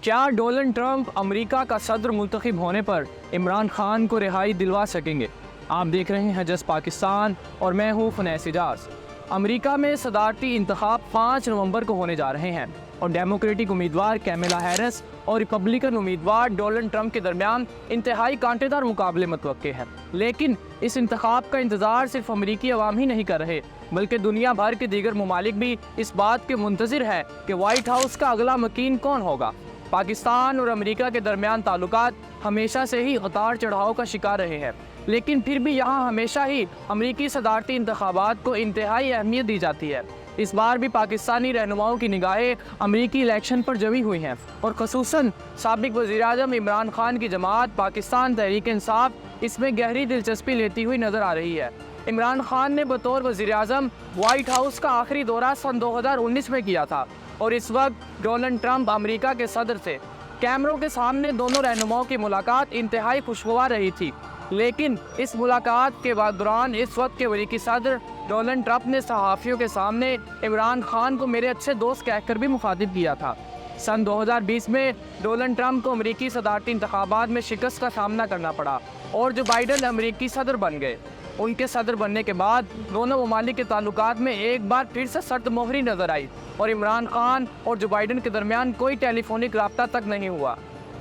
کیا Donald Trump امریکہ کا صدر منتخب ہونے پر عمران خان کو رہائی دلوا سکیں گے؟ آپ دیکھ رہے ہیں جس پاکستان اور میں ہوں فنیس اعجاز۔ امریکہ میں صدارتی انتخاب 5 نومبر کو ہونے جا رہے ہیں اور ڈیموکریٹک امیدوار کیملا ہیرس اور ریپبلکن امیدوار ڈونلڈ ٹرمپ کے درمیان انتہائی کانٹے دار مقابلے متوقع ہیں۔ لیکن اس انتخاب کا انتظار صرف امریکی عوام ہی نہیں کر رہے، بلکہ دنیا بھر کے دیگر ممالک بھی اس بات کے منتظر ہے کہ وائٹ ہاؤس کا اگلا مکین کون ہوگا۔ پاکستان اور امریکہ کے درمیان تعلقات ہمیشہ سے ہی اتار چڑھاؤ کا شکار رہے ہیں، لیکن پھر بھی یہاں ہمیشہ ہی امریکی صدارتی انتخابات کو انتہائی اہمیت دی جاتی ہے۔ اس بار بھی پاکستانی رہنماؤں کی نگاہیں امریکی الیکشن پر جمی ہوئی ہیں اور خصوصاً سابق وزیراعظم عمران خان کی جماعت پاکستان تحریک انصاف اس میں گہری دلچسپی لیتی ہوئی نظر آ رہی ہے۔ عمران خان نے بطور وزیراعظم وائٹ ہاؤس کا آخری دورہ سن 2019 میں کیا تھا اور اس وقت ڈونلڈ ٹرمپ امریکہ کے صدر تھے۔ کیمروں کے سامنے دونوں رہنماؤں کی ملاقات انتہائی خوشگوار رہی تھی، لیکن اس ملاقات کے دوران اس وقت کے امریکی صدر ڈونلڈ ٹرمپ نے صحافیوں کے سامنے عمران خان کو میرے اچھے دوست کہہ کر بھی مخاطب کیا تھا۔ سن 2020 میں ڈونلڈ ٹرمپ کو امریکی صدارتی انتخابات میں شکست کا سامنا کرنا پڑا اور جو بائیڈن امریکی صدر بن گئے۔ ان کے صدر بننے کے بعد دونوں ممالک کے تعلقات میں ایک بار پھر سے سرد مہری نظر آئی اور عمران خان اور جو بائیڈن کے درمیان کوئی ٹیلی فونک رابطہ تک نہیں ہوا۔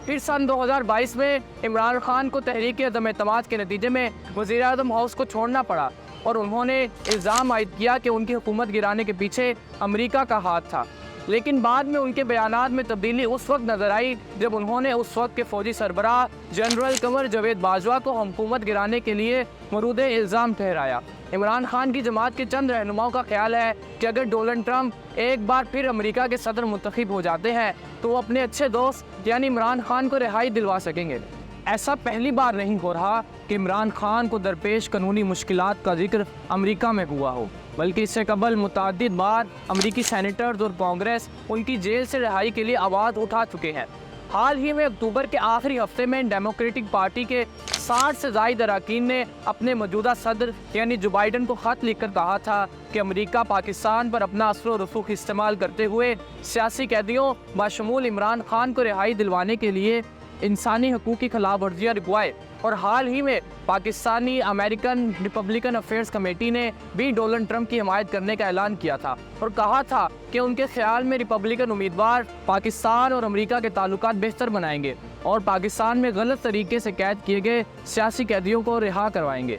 پھر سن 2022 میں عمران خان کو تحریک عدم اعتماد کے نتیجے میں وزیراعظم ہاؤس کو چھوڑنا پڑا اور انہوں نے الزام عائد کیا کہ ان کی حکومت گرانے کے پیچھے امریکہ کا ہاتھ تھا، لیکن بعد میں ان کے بیانات میں تبدیلی اس وقت نظر آئی جب انہوں نے اس وقت کے فوجی سربراہ جنرل قمر جاوید باجوہ کو حکومت گرانے کے لیے مورد الزام ٹھہرایا۔ عمران خان کی جماعت کے چند رہنماؤں کا خیال ہے کہ اگر ڈونلڈ ٹرمپ ایک بار پھر امریکہ کے صدر منتخب ہو جاتے ہیں تو وہ اپنے اچھے دوست یعنی عمران خان کو رہائی دلوا سکیں گے۔ ایسا پہلی بار نہیں ہو رہا کہ عمران خان کو درپیش قانونی مشکلات کا ذکر امریکہ میں ہوا ہو، بلکہ اس سے قبل متعدد بار امریکی سینیٹرز اور کانگریس ان کی جیل سے رہائی کے لیے آواز اٹھا چکے ہیں۔ حال ہی میں اکتوبر کے آخری ہفتے میں ڈیموکریٹک پارٹی کے 60 سے زائد اراکین نے اپنے موجودہ صدر یعنی جو بائیڈن کو خط لکھ کر کہا تھا کہ امریکہ پاکستان پر اپنا اثر و رسوخ استعمال کرتے ہوئے سیاسی قیدیوں بشمول عمران خان کو رہائی دلوانے کے لیے انسانی حقوق کی خلاف ورزیاں رکوائے، اور حال ہی میں Pakistani American Republican affairs committee نے بھی ڈونلڈ ٹرمپ کی حمایت کرنے کا اعلان کیا تھا اور کہا تھا کہ ان کے خیال میں ریپبلکن امیدوار پاکستان اور امریکہ کے تعلقات بہتر بنائیں گے اور پاکستان میں غلط طریقے سے قید کیے گئے سیاسی قیدیوں کو رہا کروائیں گے۔